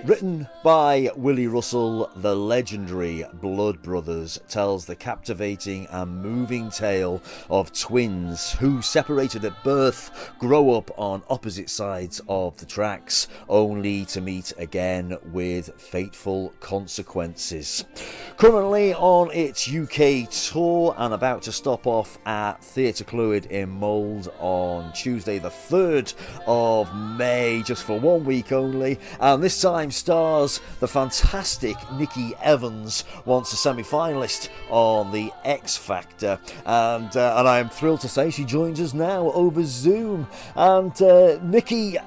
Written by Willy Russell, the legendary Blood Brothers tells the captivating and moving tale of twins who, separated at birth, grow up on opposite sides of the tracks, only to meet again with fateful consequences. Currently on its UK tour and about to stop off at Theatre Clwyd in Mold on Tuesday the 3rd of May, just for 1 week only, and this time stars the fantastic Niki Evans, once a semi-finalist on the X Factor, and I am thrilled to say she joins us now over Zoom. And Niki,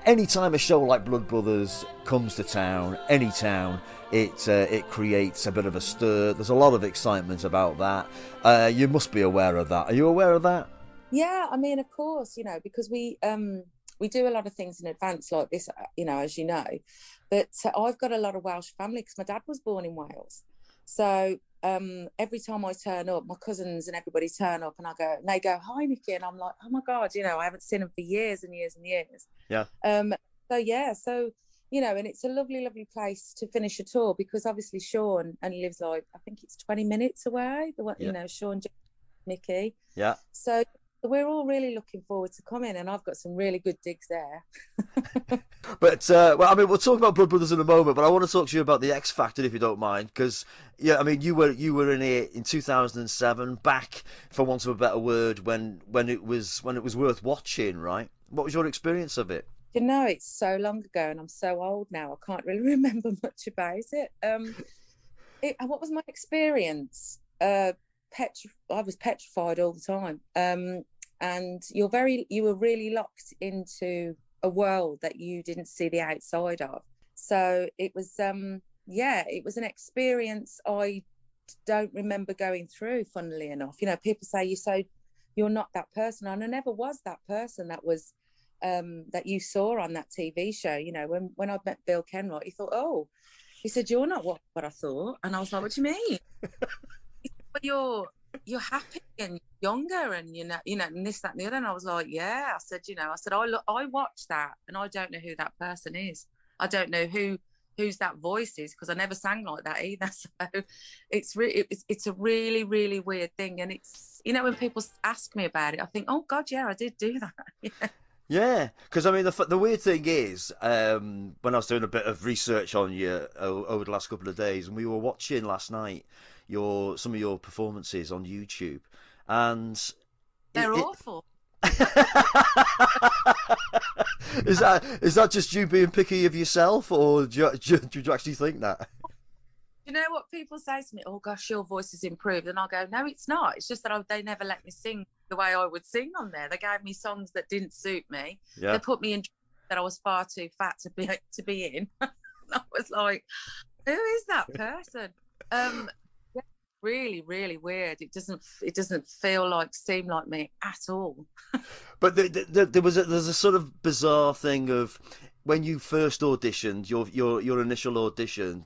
anytime a show like Blood Brothers comes to town, any town, it creates a bit of a stir. There's a lot of excitement about that. You must be aware of that. Are you aware of that? Yeah, I mean, of course, you know, because we do a lot of things in advance like this, you know, as you know. But I've got a lot of Welsh family because my dad was born in Wales. So every time I turn up, my cousins and everybody turn up, and they go, "Hi, Niki," and I'm like, "Oh my God, you know, I haven't seen them for years and years and years." Yeah. So you know, and it's a lovely, lovely place to finish a tour because obviously Sean only lives like, I think it's 20 minutes away. You know, Sean, Niki. Yeah. So we're all really looking forward to coming, and I've got some really good digs there. But well, I mean, we'll talk about Blood Brothers in a moment, but I want to talk to you about the X Factor, if you don't mind, because yeah, I mean, you were in it in 2007, back, for want of a better word, when it was worth watching, right? What was your experience of it? You know, it's so long ago, and I'm so old now, I can't really remember much about it. What was my experience? I was petrified all the time. And you were really locked into a world that you didn't see the outside of. So it was, it was an experience I don't remember going through, funnily enough. You know, people say you're not that person, and I never was that person that was, that you saw on that TV show. You know, when I met Bill Kenwright, he said, "You're not what I thought." And I was like, "What do you mean?" He said, "Well, you're happy and younger, and you know, and this, that, and the other." And I was like, "Yeah." I said, I watched that, and I don't know who that person is. I don't know whose that voice is, because I never sang like that either. So it's a really, really weird thing. And it's, you know, when people ask me about it, I think, oh God, yeah, I did do that. Yeah. Yeah, because I mean, the weird thing is, when I was doing a bit of research on you over the last couple of days, and we were watching last night some of your performances on YouTube, and they're awful. Is that just you being picky of yourself, or do you actually think that? You know what people say to me? "Oh gosh, your voice has improved," and I go, "No, it's not. It's just that they never let me sing the way I would sing on there. They gave me songs that didn't suit me. Yeah. They put me in that I was far too fat to be in." I was like, "Who is that person?" Really, really weird. It doesn't seem like me at all. But there's a sort of bizarre thing of when you first auditioned, your initial audition,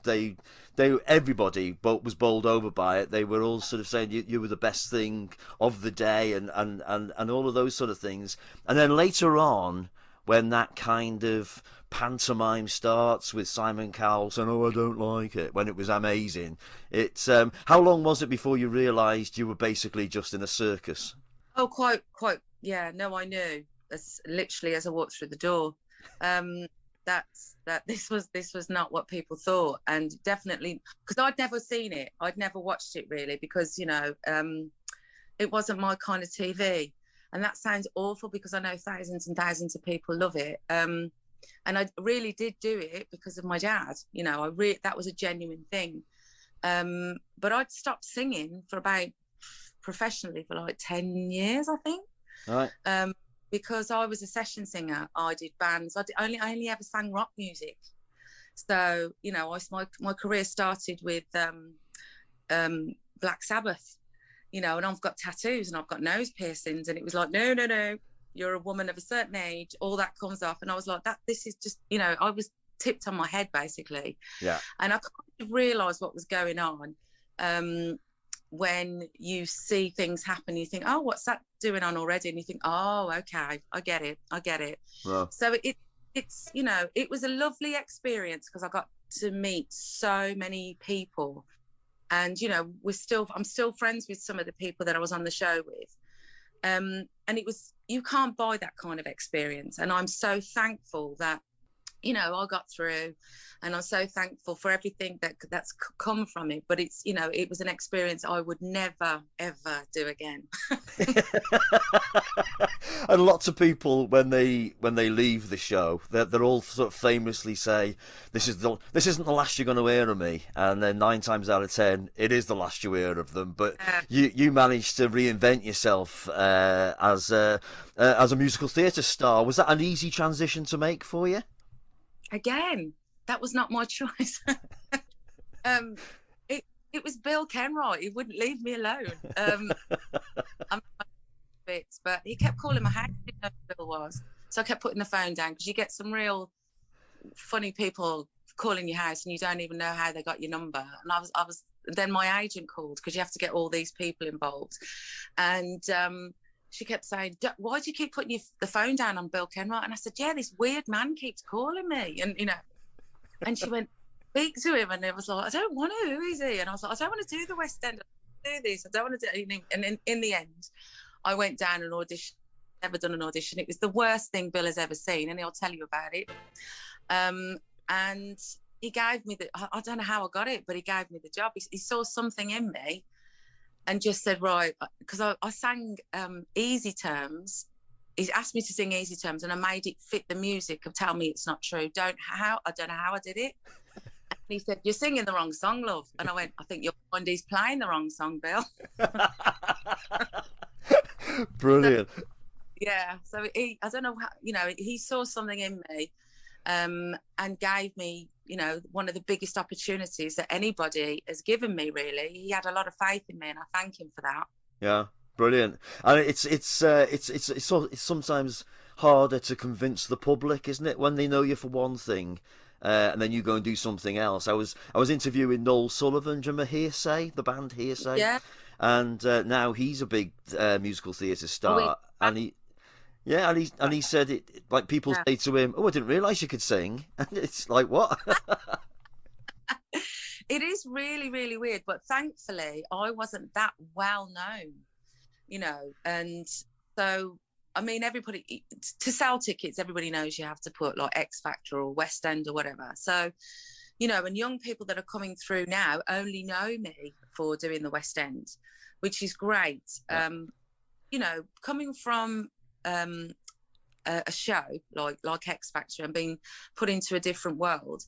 everybody was bowled over by it. They were all sort of saying you were the best thing of the day, and all of those sort of things. And then later on, when that kind of pantomime starts with Simon Cowell saying, "Oh, I don't like it," when it was amazing. It's how long was it before you realised you were basically just in a circus? Oh, quite. Yeah, no, I knew as literally as I walked through the door, that this was not what people thought, and definitely because I'd never seen it, I'd never watched it really, because you know, it wasn't my kind of TV. And that sounds awful because I know thousands and thousands of people love it. And I really did do it because of my dad. You know, that was a genuine thing. But I'd stopped singing professionally for like 10 years, I think. Right. Because I was a session singer. I did bands. I only ever sang rock music. So, you know, my career started with Black Sabbath. You know, and I've got tattoos and I've got nose piercings, and it was like, no, you're a woman of a certain age, all that comes off. And I was like, this is just, I was tipped on my head basically. Yeah. And I kind of realised what was going on when you see things happen. You think, oh, what's that doing on already? And you think, oh, okay, I get it. Wow. So it's it was a lovely experience because I got to meet so many people. And, I'm still friends with some of the people that I was on the show with. And you can't buy that kind of experience. And I'm so thankful that, I got through, and I'm so thankful for everything that's come from it. But it's, it was an experience I would never, ever do again. And lots of people, when they leave the show, they're all sort of famously say, this isn't the last you're going to hear of me. And then 9 times out of 10, it is the last you hear of them. But you managed to reinvent yourself as a musical theatre star. Was that an easy transition to make for you? Again, that was not my choice. It was Bill Kenwright. He wouldn't leave me alone. But he kept calling my house. I didn't know who Bill was, so I kept putting the phone down, because you get some real funny people calling your house and you don't even know how they got your number. And I was. Then my agent called, because you have to get all these people involved, and she kept saying, why do you keep putting the phone down on Bill Kenwright? And I said, yeah, this weird man keeps calling me. And, and she went, speak to him. And it was like, I don't want to. Who is he? And I was like, I don't want to do the West End. I don't want to do this. I don't want to do it. And in the end, I went down and auditioned. Never done an audition. It was the worst thing Bill has ever seen. And he'll tell you about it. And he gave me I don't know how I got it, but he gave me the job. He saw something in me, and just said, right, because I sang Easy Terms. He asked me to sing Easy Terms, and I made it fit the music of Tell Me It's Not True. I don't know how I did it. And he said, you're singing the wrong song, love. And I went, I think you'll find he's playing the wrong song, Bill. Brilliant. So, yeah. So I don't know how, he saw something in me and gave me, one of the biggest opportunities that anybody has given me, really. He had a lot of faith in me, and I thank him for that. Yeah, brilliant. And it's sometimes harder to convince the public, isn't it, when they know you for one thing, and then you go and do something else. I was interviewing Noel Sullivan, do you remember Hearsay, the band Hearsay? Yeah. And now he's a big musical theatre star, and he said it, like, people say to him, "Oh, I didn't realise you could sing," and it's like, what? It is really, really weird, but thankfully I wasn't that well known, and so, I mean, everybody, to sell tickets, everybody knows you have to put like X Factor or West End or whatever. So, and young people that are coming through now only know me for doing the West End, which is great. Yeah. Coming from a show like X Factor and being put into a different world,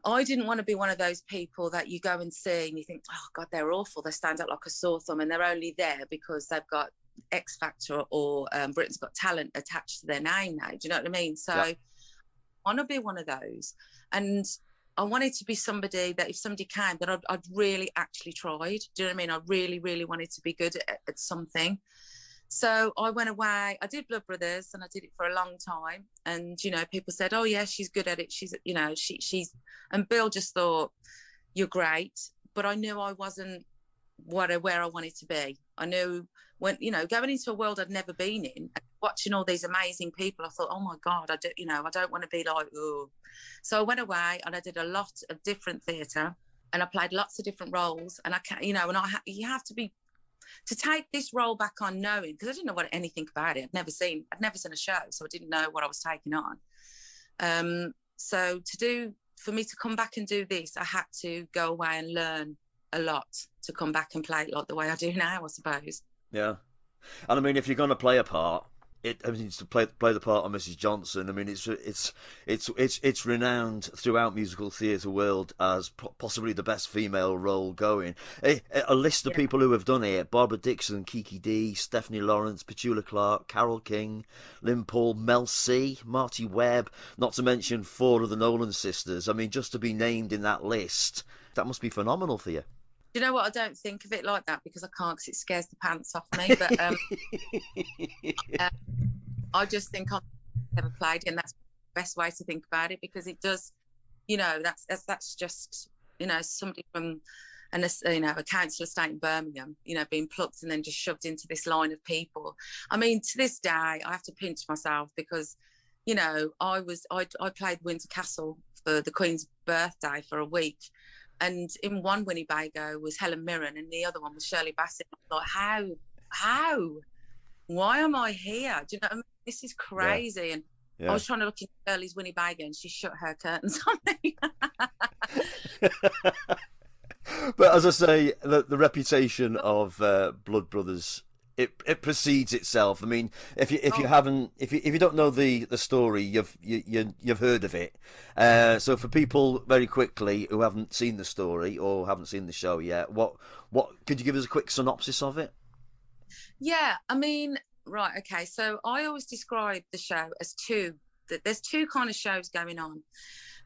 I didn't want to be one of those people that you go and see and you think, oh God, they're awful, they stand out like a sore thumb, and they're only there because they've got X Factor or Britain's Got Talent attached to their name now. Do you know what I mean? So yeah. I want to be one of those, and I wanted to be somebody that if somebody came, that I'd really actually tried. Do you know what I mean? I really, really wanted to be good at something. So I went away. I did Blood Brothers, and I did it for a long time. And, people said, oh, yeah, she's good at it. She's, she's, and Bill just thought, you're great. But I knew I wasn't where I wanted to be. I knew when, going into a world I'd never been in, watching all these amazing people, I thought, oh my God, I don't want to be like, oh. So I went away and I did a lot of different theatre, and I played lots of different roles. And I can't, you have to be, to take this role back on, knowing, because I didn't know anything about it. I'd never seen a show, so I didn't know what I was taking on. So for me to come back and do this, I had to go away and learn a lot to come back and play it like the way I do now, I suppose. Yeah. And I mean, if you're going to play a part, to play the part of Mrs Johnstone, I mean, it's renowned throughout musical theatre world as possibly the best female role going. A list of people who have done it: Barbara Dixon, Kiki Dee, Stephanie Lawrence, Petula Clark, Carole King, Lynn Paul, Mel C, Marty Webb, not to mention 4 of the Nolan sisters. I mean, just to be named in that list, that must be phenomenal for you. You know what? I don't think of it like that because I can't, because it scares the pants off me. But I just think I've never played it, and that's the best way to think about it, because it does, you know, that's just, you know, somebody from a council estate in Birmingham, you know, being plucked and then just shoved into this line of people. I mean, to this day, I have to pinch myself because, you know, I played Windsor Castle for the Queen's birthday for a week. And in one Winnebago was Helen Mirren and the other one was Shirley Bassey. I was like, how? Why am I here? Do you know what I mean? This is crazy. And I was trying to look in Shirley's Winnebago and she shut her curtains on me. But as I say, the reputation of Blood Brothers, it precedes itself. I mean, if you don't know the story, you've heard of it. So for people very quickly who haven't seen the story or haven't seen the show yet, what could you give us a quick synopsis of it? Yeah, I mean, right, okay. So I always describe the show as there's two kind of shows going on.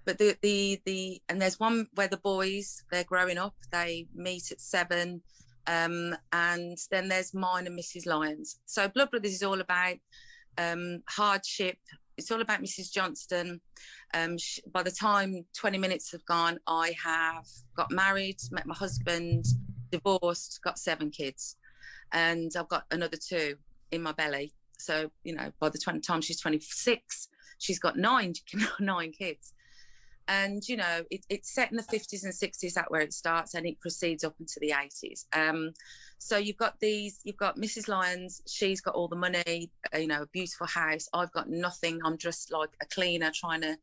But and there's one where the boys, they're growing up, they meet at 7, and then there's mine and Mrs Lyons. So Blood Brothers is all about hardship. It's all about Mrs Johnstone. By the time 20 minutes have gone, I have got married, met my husband, divorced, got 7 kids, and I've got another 2 in my belly. So, you know, by the time she's 26, she's got 9 kids. And, you know, it's set in the 50s and 60s, that's where it starts, and it proceeds up into the 80s. So you've got Mrs. Lyons, she's got all the money, you know, a beautiful house. I've got nothing. I'm just like a cleaner trying to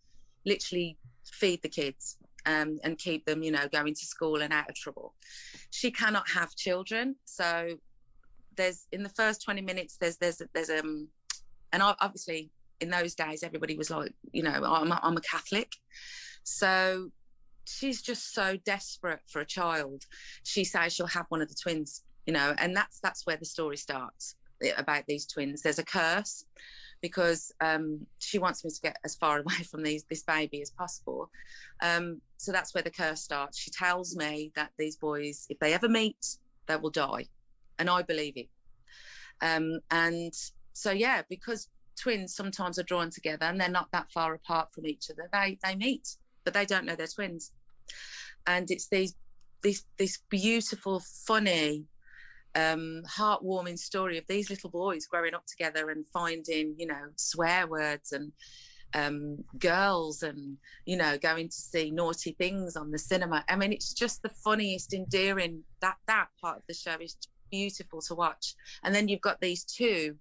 literally feed the kids and keep them, you know, going to school and out of trouble. She cannot have children. So in the first 20 minutes, and obviously in those days, everybody was like, you know, I'm a Catholic. So she's just so desperate for a child. She says she'll have one of the twins, you know, and that's where the story starts about these twins. There's a curse because she wants me to get as far away from this baby as possible. So that's where the curse starts. She tells me that these boys, if they ever meet, they will die. And I believe it. And so, yeah, because twins sometimes are drawn together and they're not that far apart from each other, they meet, but they don't know they're twins. And it's this beautiful, funny, heartwarming story of these little boys growing up together and finding, you know, swear words and girls and, you know, going to see naughty things on the cinema. I mean, it's just the funniest, endearing, that part of the show is beautiful to watch. And then you've got these 2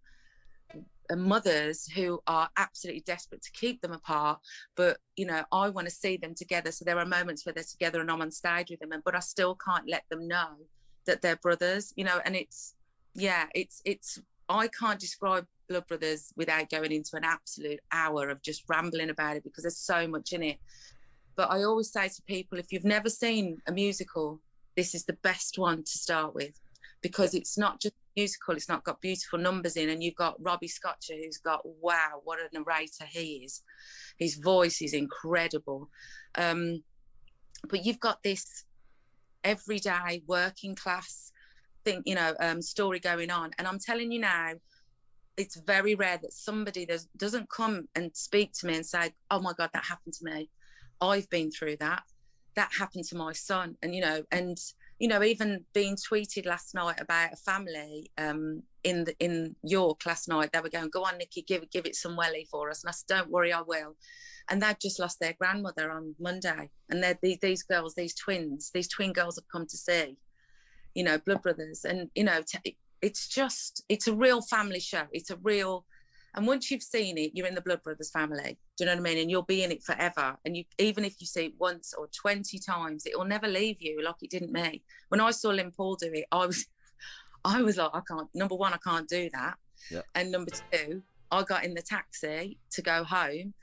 mothers who are absolutely desperate to keep them apart, but, you know, I want to see them together. So there are moments where they're together and I'm on stage with them, but I still can't let them know that they're brothers, you know. And it's I can't describe Blood Brothers without going into an absolute hour of just rambling about it, because there's so much in it. But I always say to people, if you've never seen a musical, this is the best one to start with, because it's not just musical, it's not got beautiful numbers in, and you've got Robbie Scotcher, who's got, wow, what a narrator he is. His voice is incredible. But you've got this everyday working class thing, you know, story going on. And I'm telling you now, it's very rare that somebody doesn't come and speak to me and say, oh my God, that happened to me. I've been through that. That happened to my son. And, you know, even being tweeted last night about a family in York last night, they were going, go on, Nikki, give it some welly for us. And I said, don't worry, I will. And they'd just lost their grandmother on Monday. And they're these girls, these twin girls have come to see, you know, Blood Brothers. And, you know, it's a real family show. And once you've seen it, you're in the Blood Brothers family. Do you know what I mean? And you'll be in it forever. And even if you see it once or 20 times, it will never leave you like it didn't me. When I saw Lynn Paul do it, I was like, number one, I can't do that. Yeah. And number 2, I got in the taxi to go home,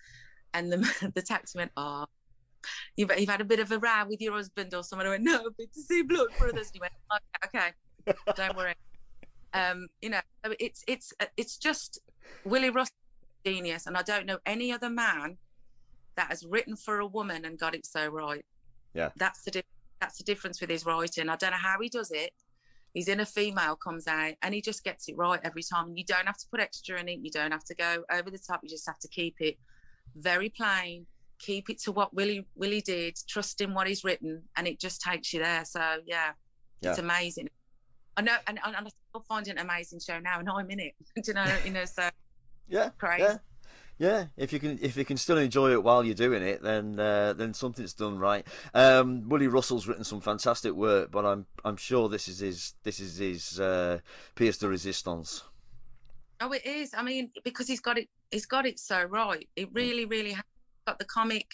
and the taxi went, oh, you've had a bit of a row with your husband or someone. I went, no, I've been to see Blood Brothers. And he went, okay, don't worry. You know, it's just Willy Russell, genius, and I don't know any other man that has written for a woman and got it so right. Yeah, that's the difference with his writing. I don't know how he does it, His inner female comes out, and he just gets it right every time. You don't have to put extra in it. You don't have to go over the top. You just have to keep it very plain. Keep it to what Willy did. Trust in what he's written, and it just takes you there. So yeah. It's amazing. I know, and I still find it an amazing show now, and I'm in it. Do you know? So yeah, crazy. Yeah. If you can still enjoy it while you're doing it, then something's done right. Willy Russell's written some fantastic work, but I'm sure this is his pièce de résistance. Oh, it is. I mean, because he's got it so right. It really has got the comic.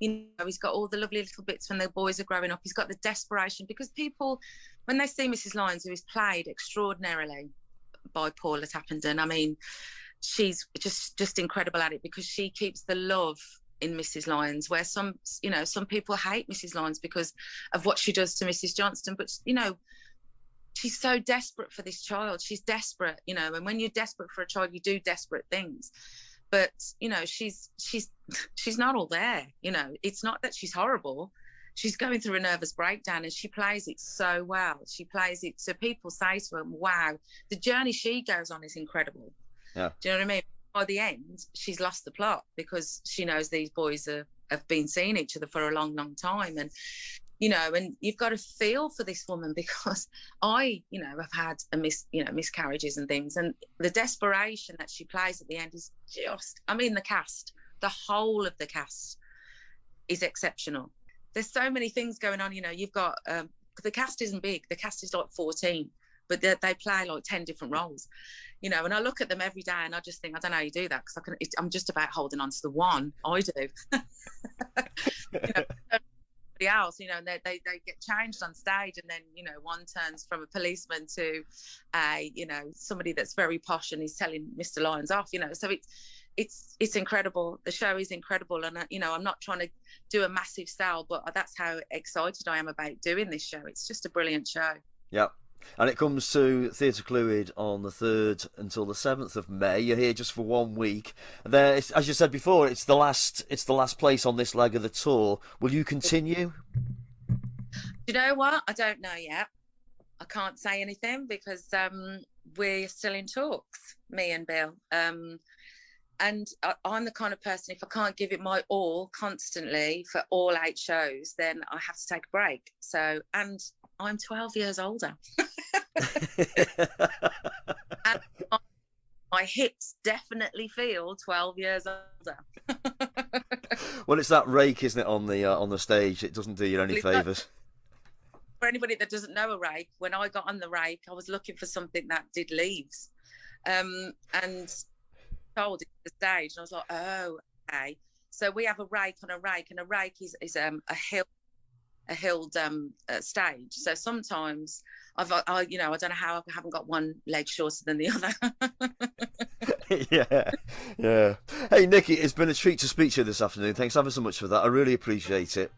You know, he's got all the lovely little bits when the boys are growing up. He's got the desperation, because people, when they see Mrs. Lyons, who is played extraordinarily by Paula Tappenden, I mean, she's just incredible at it, because she keeps the love in Mrs. Lyons, where some people hate Mrs. Lyons because of what she does to Mrs. Johnstone. But, you know, she's so desperate for this child. She's desperate, you know, and when you're desperate for a child, you do desperate things. But, you know, she's not all there. You know, it's not that she's horrible. She's going through a nervous breakdown, and she plays it so well. She plays it so people say to her, wow, the journey she goes on is incredible. Yeah. Do you know what I mean? By the end, she's lost the plot, because she knows these boys have been seeing each other for a long, long time. And, you know, and you've got to feel for this woman, because I, you know, have had miscarriages and things, and the desperation that she plays at the end is just, I mean, the whole of the cast is exceptional. There's so many things going on, you know. You've got, the cast isn't big, the cast is like 14, but they play like 10 different roles, you know, and I look at them every day and I just think, I don't know how you do that, because I'm just about holding on to the one. I do. You know, else, you know, and they get changed on stage, and then, you know, one turns from a policeman to you know, somebody that's very posh and he's telling Mr. Lyons off, you know. So it's incredible. The show is incredible, and you know, I'm not trying to do a massive sell, but that's how excited I am about doing this show. It's just a brilliant show. Yep. And it comes to Theatre Clwyd on the 3rd until the 7th of May. You're here just for 1 week. There, as you said before, it's the last place on this leg of the tour. Will you continue? You know what? I don't know yet. I can't say anything, because we're still in talks, me and Bill. And I'm the kind of person, if I can't give it my all constantly for all 8 shows, then I have to take a break. So, and I'm 12 years older. And my hips definitely feel 12 years older. Well, it's that rake, isn't it, on the stage? It doesn't do you any favours. For anybody that doesn't know a rake, when I got on the rake, I was looking for something that did leaves, and told it the stage, and I was like, oh, okay. So we have a rake on a rake, and a rake is a hilled stage. So sometimes I don't know how I haven't got one leg shorter than the other. yeah. Hey, Niki, it's been a treat to speak to you this afternoon. Thanks ever so much for that. I really appreciate it.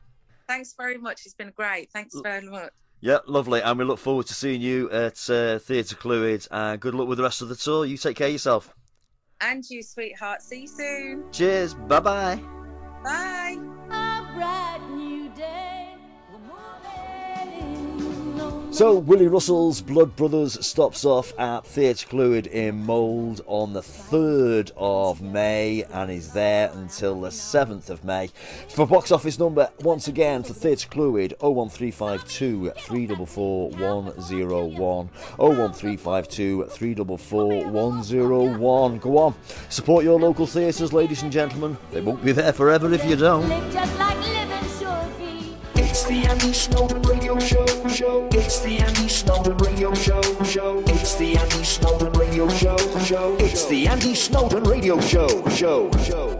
Thanks very much. It's been great. Thanks very much. Yeah, lovely. And we look forward to seeing you at Theatre Clwyd. And good luck with the rest of the tour. You take care of yourself. And you, sweetheart. See you soon. Cheers. Bye-bye. Bye. A bright new day. So, Willy Russell's Blood Brothers stops off at Theatre Clwyd in Mold on the 3rd of May and is there until the 7th of May. For box office number, once again, for Theatre Clwyd, 01352 344 101. 01352 344 101. Go on, support your local theatres, ladies and gentlemen. They won't be there forever if you don't. It's the Andy Snowden Radio Show. It's the Andy Snowden Radio Show. It's the Andy Snowden Radio Show. It's the Andy Snowden Radio Show.